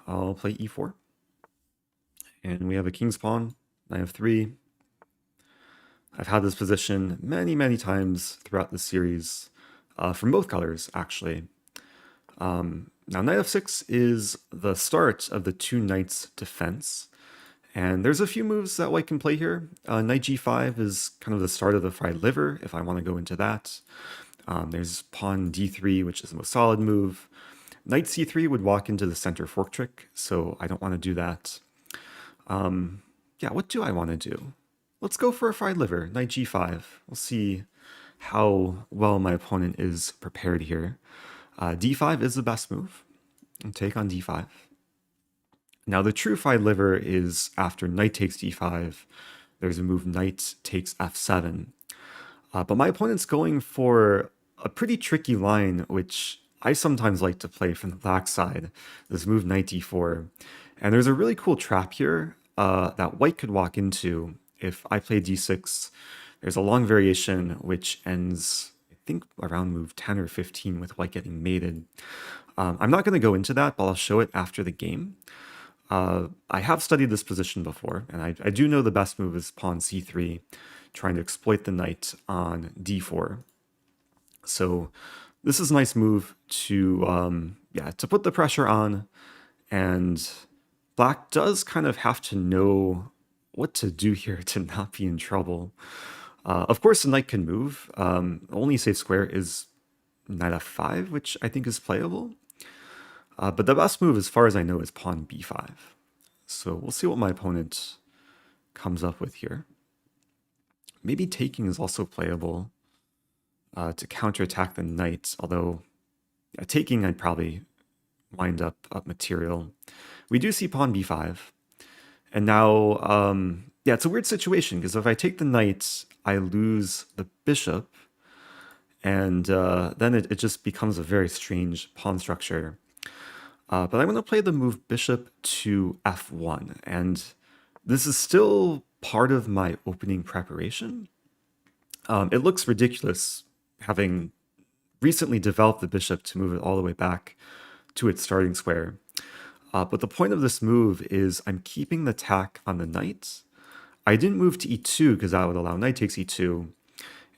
I'll play e4. And we have a king's pawn, knight f3. I've had this position many, many times throughout the series, from both colors, actually. Now, knight f6 is the start of the two knights defense. And there's a few moves that white can play here. Knight g5 is kind of the start of the fried liver, if I want to go into that. There's pawn d3, which is the most solid move. Knight c3 would walk into the center fork trick, so I don't want to do that. Yeah, what do I want to do? Let's go for a fried liver, knight g5. We'll see how well my opponent is prepared here. d5 is the best move. And take on d5. Now the true fried liver is after knight takes d5, there's a move knight takes f7. But my opponent's going for a pretty tricky line, which I sometimes like to play from the black side, this move knight d4. And there's a really cool trap here that white could walk into if I play d6. There's a long variation which ends, I think, around move 10 or 15 with white getting mated. I'm not going to go into that, but I'll show it after the game. I have studied this position before, and I do know the best move is pawn c3, trying to exploit the knight on d4. So this is a nice move to, to put the pressure on, and black does kind of have to know what to do here to not be in trouble. Of course, the knight can move. Only safe square is knight f5, which I think is playable. But the best move, as far as I know, is pawn b5. So we'll see what my opponent comes up with here. Maybe taking is also playable to counterattack the knight, although taking I'd probably wind up material. We do see pawn b5. And now, it's a weird situation, because if I take the knight, I lose the bishop, and then it just becomes a very strange pawn structure. But I'm going to play the move bishop to f1, and this is still part of my opening preparation. It looks ridiculous having recently developed the bishop to move it all the way back to its starting square. But the point of this move is I'm keeping the tack on the knight. I didn't move to e2 because that would allow knight takes e2.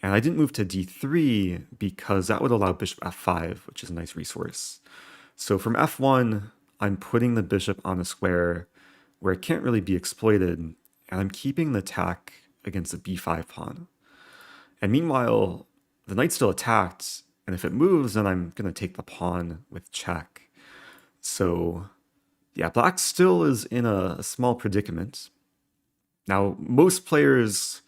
And I didn't move to d3 because that would allow bishop f5, which is a nice resource. So from f1, I'm putting the bishop on a square where it can't really be exploited, and I'm keeping the tack against the b5 pawn. And meanwhile, the knight's still attacked, and if it moves, then I'm going to take the pawn with check. So yeah, black still is in a small predicament. Now, most players,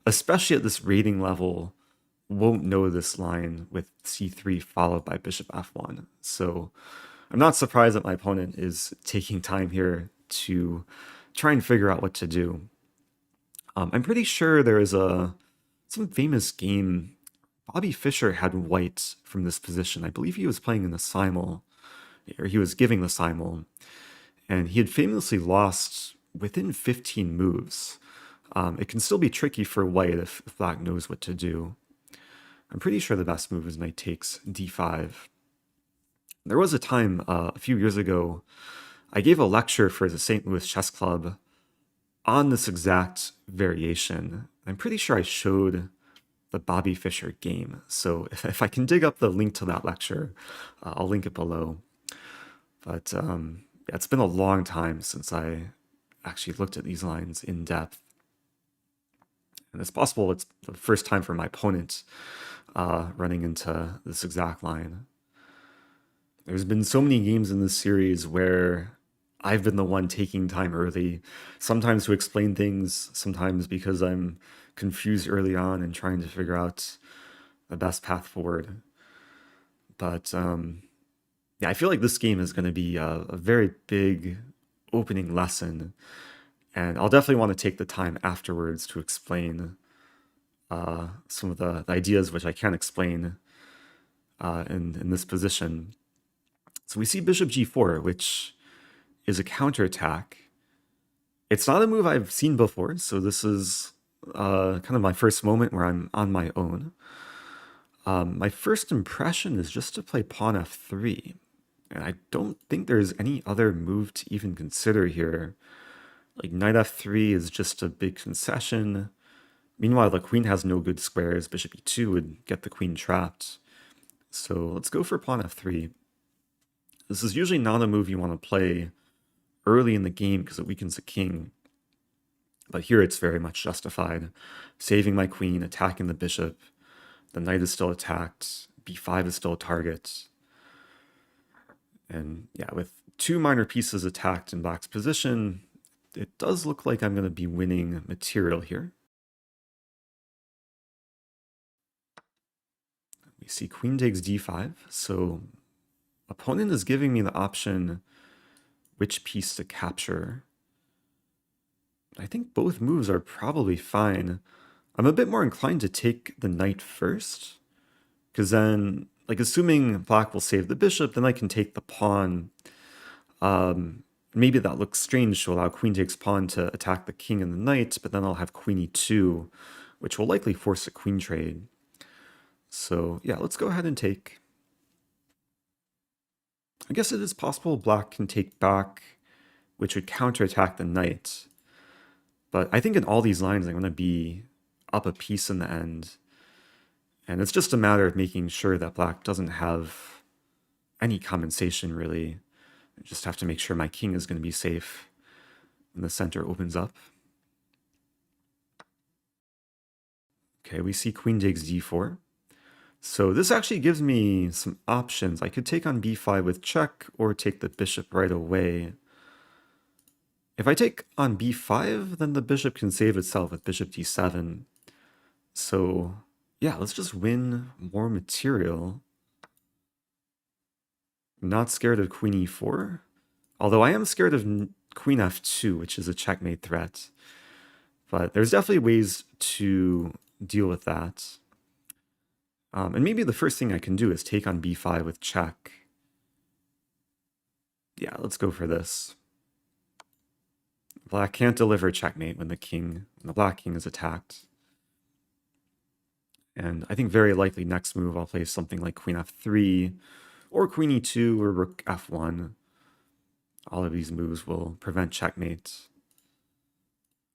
especially at this rating level, won't know this line with c3 followed by bishop f1. So I'm not surprised that my opponent is taking time here to try and figure out what to do. I'm pretty sure there is some famous game. Bobby Fischer had white from this position. I believe he was playing in the simul, or he was giving the simul, and he had famously lost within 15 moves. It can still be tricky for white if black knows what to do. I'm pretty sure the best move is knight takes d5. There was a time a few years ago, I gave a lecture for the St. Louis Chess Club on this exact variation. I'm pretty sure I showed the Bobby Fischer game. So if I can dig up the link to that lecture, I'll link it below. But it's been a long time since I actually looked at these lines in depth. And it's possible it's the first time for my opponent running into this exact line. There's been so many games in this series where I've been the one taking time early, sometimes to explain things, sometimes because I'm confused early on and trying to figure out the best path forward. But I feel like this game is going to be a very big opening lesson, and I'll definitely want to take the time afterwards to explain some of the ideas which I can't explain in this position. So we see bishop g4, which is a counterattack. It's not a move I've seen before, so this is kind of my first moment where I'm on my own. My first impression is just to play pawn f3. And I don't think there's any other move to even consider here. Like knight f3 is just a big concession. Meanwhile, the queen has no good squares. Bishop e2 would get the queen trapped. So let's go for pawn f3. This is usually not a move you want to play early in the game because it weakens the king. But here it's very much justified. Saving my queen, attacking the bishop. The knight is still attacked. b5 is still a target. And yeah, with two minor pieces attacked in black's position, it does look like I'm going to be winning material here. We see queen takes d5, so opponent is giving me the option which piece to capture. I think both moves are probably fine. I'm a bit more inclined to take the knight first, because then, like, assuming black will save the bishop, then I can take the pawn. Maybe that looks strange to allow queen takes pawn to attack the king and the knight, but then I'll have queen e2, which will likely force a queen trade. So yeah, let's go ahead and take. I guess it is possible black can take back, which would counterattack the knight. But I think in all these lines, I'm going to be up a piece in the end. And it's just a matter of making sure that black doesn't have any compensation, really. I just have to make sure my king is going to be safe when the center opens up. Okay, we see queen takes d4. So this actually gives me some options. I could take on b5 with check or take the bishop right away. If I take on b5, then the bishop can save itself with bishop d7. So yeah, let's just win more material. I'm not scared of queen e4, although I am scared of queen f2, which is a checkmate threat. But there's definitely ways to deal with that. And maybe the first thing I can do is take on b5 with check. Yeah, let's go for this. Black can't deliver checkmate when the black king is attacked. And I think very likely next move I'll play something like queen f3 or queen e2 or rook f1. All of these moves will prevent checkmate.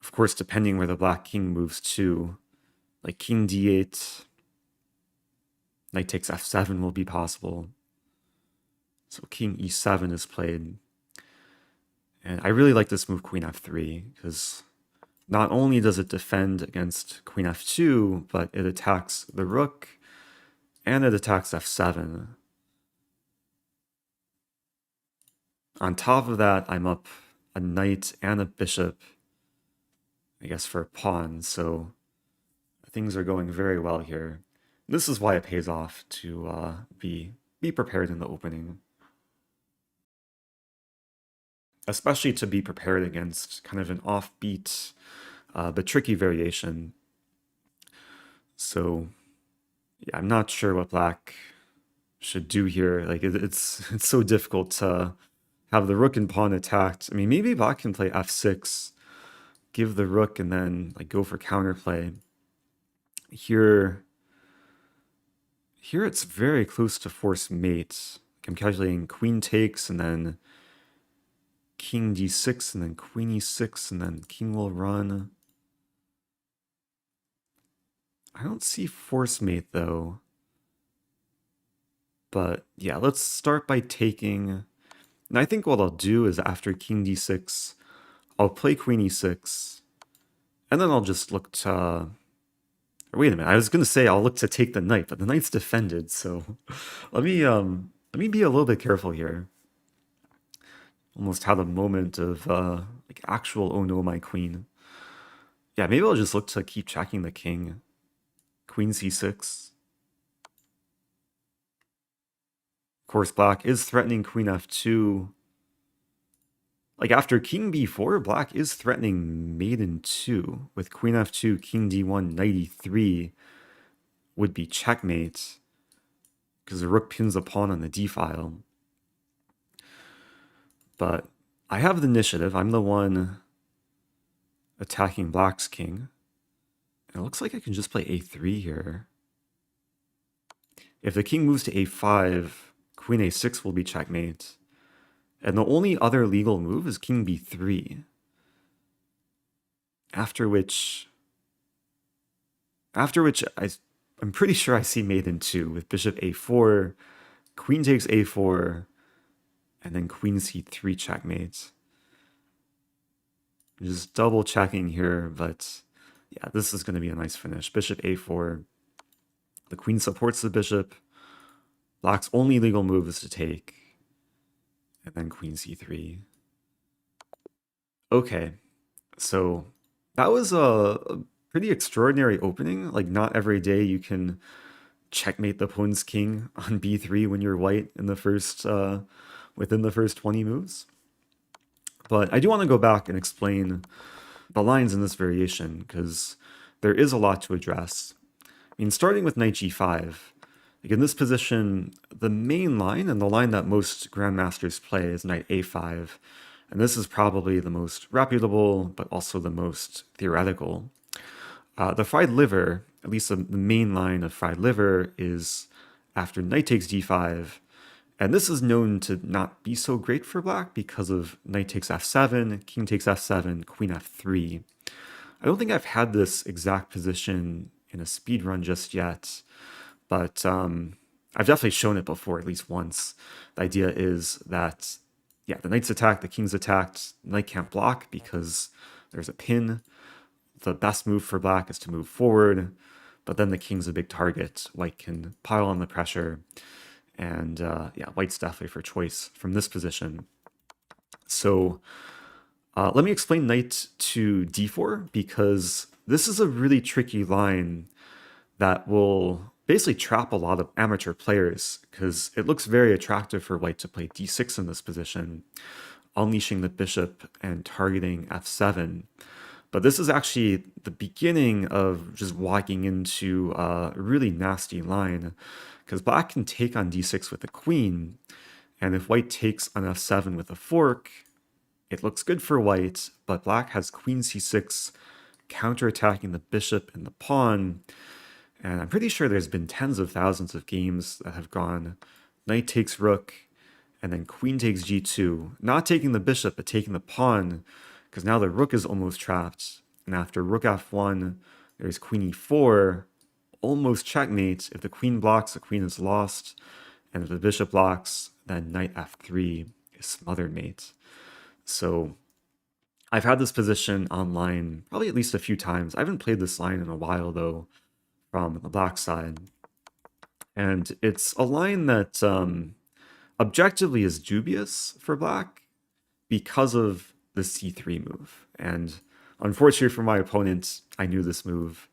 Of course, depending where the black king moves to, like king d8, knight takes f7 will be possible. So king e7 is played. And I really like this move queen f3 because not only does it defend against queen f2, but it attacks the rook and it attacks f7. On top of that, I'm up a knight and a bishop, I guess, for a pawn, so things are going very well here. This is why it pays off to be prepared in the opening. Especially to be prepared against kind of an offbeat but tricky variation. So yeah, I'm not sure what black should do here. Like it's so difficult to have the rook and pawn attacked. I mean, maybe black can play f6, give the rook, and then like go for counterplay. Here it's very close to force mate. Like I'm calculating queen takes and then king d6 and then queen e6 and then king will run. I don't see force mate though. But yeah, let's start by taking. And I think what I'll do is after king d6, I'll play queen e6, and then I'll just look to. Wait a minute, I was gonna say I'll look to take the knight, but the knight's defended, so let me be a little bit careful here. Almost had a moment of like actual oh no, my queen. Yeah, maybe I'll just look to keep checking the king. Queen c6. Of course, black is threatening queen f2. Like after king b4, black is threatening maiden 2 with queen f2, king d1, knight e3 would be checkmate because the rook pins a pawn on the d file. But I have the initiative. I'm the one attacking black's king. And it looks like I can just play a3 here. If the king moves to a5, queen a6 will be checkmate. And the only other legal move is king b3. After which I'm pretty sure I see mate in 2 with bishop a4, queen takes a4, and then queen c3 checkmate. Just double checking here, but yeah, this is going to be a nice finish. Bishop a4. The queen supports the bishop. Black's only legal move is to take. And then queen c3. Okay, so that was a pretty extraordinary opening. Like, not every day you can checkmate the opponent's king on b3 when you're white in the first within the first 20 moves. But I do want to go back and explain the lines in this variation, because there is a lot to address. I mean, starting with knight g5, like in this position, the main line and the line that most grandmasters play is knight a5, and this is probably the most reputable, but also the most theoretical. The fried liver, at least the main line of fried liver, is after knight takes d5, and this is known to not be so great for black because of knight takes f7, king takes f7, queen f3. I don't think I've had this exact position in a speed run just yet, but I've definitely shown it before at least once. The idea is that, yeah, the knight's attacked, the king's attacked, the knight can't block because there's a pin. The best move for black is to move forward, but then the king's a big target. White can pile on the pressure. And yeah, white's definitely for choice from this position. So let me explain knight to d4, because this is a really tricky line that will basically trap a lot of amateur players, because it looks very attractive for white to play d6 in this position, unleashing the bishop and targeting f7. But this is actually the beginning of just walking into a really nasty line, because black can take on d6 with the queen, and if white takes on f7 with a fork, it looks good for white, but black has queen c6 counterattacking the bishop and the pawn, and I'm pretty sure there's been tens of thousands of games that have gone knight takes rook, and then queen takes g2, not taking the bishop, but taking the pawn, because now the rook is almost trapped, and after rook f1, there's queen e4, almost checkmate. If the queen blocks, the queen is lost, and if the bishop blocks, then knight f3 is smothered mate. So I've had this position online probably at least a few times. I haven't played this line in a while, though, from the black side. And it's a line that objectively is dubious for black because of the c3 move. And unfortunately for my opponent, I knew this move.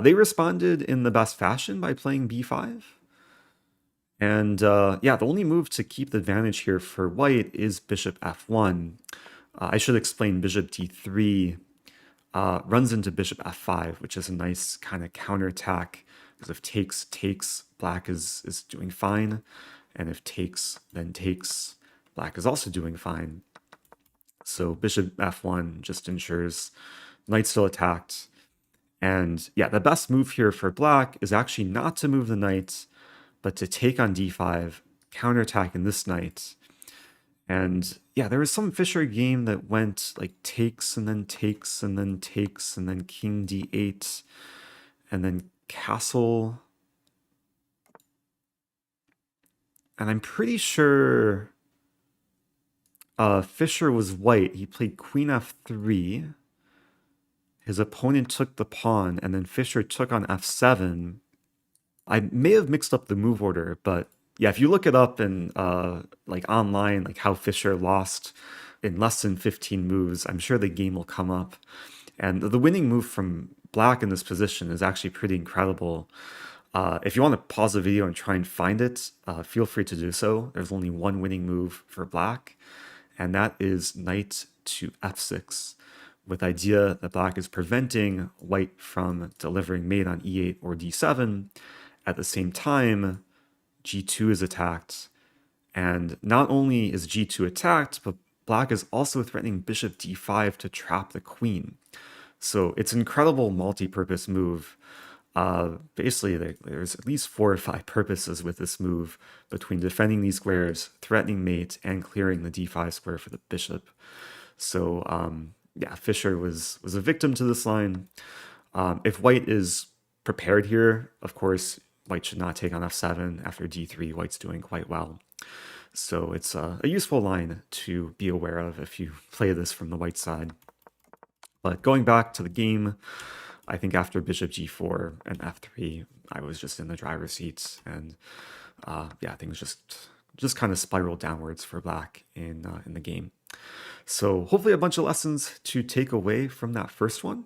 They responded in the best fashion by playing b5. And yeah, the only move to keep the advantage here for white is bishop f1. I should explain bishop d3 runs into bishop f5, which is a nice kind of counterattack, because if takes, black is doing fine. And if takes, then takes, black is also doing fine. So bishop f1 just ensures knight's still attacked. And yeah, the best move here for black is actually not to move the knight, but to take on d5, counterattacking this knight. And yeah, there was some Fischer game that went like takes and then takes and then takes and then king d8 and then castle. And I'm pretty sure Fischer was white. He played queen f3. His opponent took the pawn, and then Fischer took on f7. I may have mixed up the move order, but yeah, if you look it up in like online, like how Fischer lost in less than 15 moves, I'm sure the game will come up. And the winning move from black in this position is actually pretty incredible. If you want to pause the video and try and find it, feel free to do so. There's only one winning move for black, and that is knight to f6, with the idea that black is preventing white from delivering mate on e8 or d7. At the same time, g2 is attacked, and not only is g2 attacked, but black is also threatening bishop d5 to trap the queen. So it's an incredible multi-purpose move. Basically, there's at least 4 or 5 purposes with this move between defending these squares, threatening mate, and clearing the d5 square for the bishop. So yeah, Fischer was a victim to this line. If white is prepared here, of course, white should not take on f7 after d3. White's doing quite well. So it's a useful line to be aware of if you play this from the white side. But going back to the game, I think after bishop g4 and f3, I was just in the driver's seat, and yeah, things just kind of spiraled downwards for black in the game. So hopefully a bunch of lessons to take away from that first one.